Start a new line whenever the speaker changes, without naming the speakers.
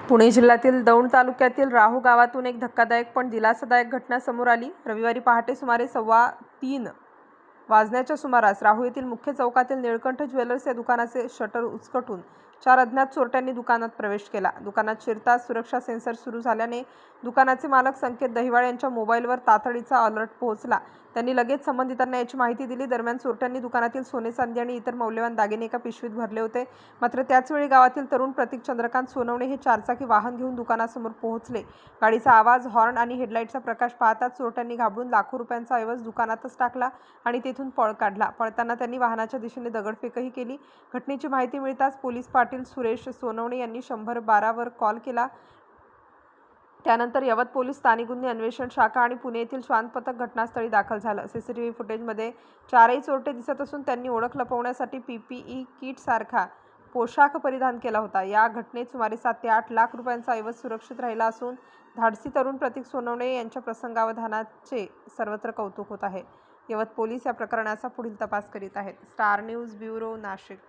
पुणे जिल्ह्यातील दौंड तालुक्यातील राहू गावातून एक धक्कादायक पण दिलासादायक घटना समोर आली. रविवारी पहाटे सुमारे 3:15 वाजण्याच्या सुमारास राहू येथील मुख्य चौकातील निळकंठ ज्वेलर्स या दुकानाचे शटर उचकटून 4 अज्ञात चोरट्यांनी दुकानात प्रवेश केला. दुकानात शिरताच सुरक्षा सेन्सर सुरू झाल्याने दुकानाचे मालक संकेत दहिवाळ यांच्या मोबाईलवर तातडीचा अलर्ट पोहोचला. त्यांनी लगेच संबंधितांना याची माहिती दिली. दरम्यान चोरट्यांनी दुकानातील सोने, चांदी आणि इतर मौल्यवान दागिने एका पिशवीत भरले होते. मात्र त्याचवेळी गावातील तरुण प्रतीक चंद्रकांत सोनवणे हे चारचाकी वाहन घेऊन दुकानासमोर पोहोचले. गाडीचा आवाज, हॉर्न आणि हेडलाईटचा प्रकाश पाहताच चोरट्यांनी घाबरून लाखो रुपयांचा ऐवज दुकानातच टाकला आणि तेथून पळ काढला. पळताना त्यांनी वाहनाच्या दिशेने दगडफेकही केली. घटनेची माहिती मिळताच पोलीस पाटील सुरेश सोनवणे यांनी 112 वर कॉल केला. त्यानंतर यवत पोलीस, स्थानिक गुन्हे अन्वेषण शाखा आणि पुणे येथील श्वान पथक घटनास्थळी दाखल झालं. सीसीटीव्ही फुटेजमध्ये 4ही चोरटे दिसत असून त्यांनी ओळख लपवण्यासाठी पीपीई किट सारखा पोशाख परिधान केला होता. या घटनेत सुमारे 7 ते 8 लाख रुपयांचा ऐवज सुरक्षित राहिला असून धाडसी तरुण प्रतीक सोनवणे यांच्या प्रसंगावधानाचे सर्वत्र कौतुक होत आहे. यवत पोलीस या प्रकरणाचा पुढील तपास करीत आहेत. Star news bureau, Nashik.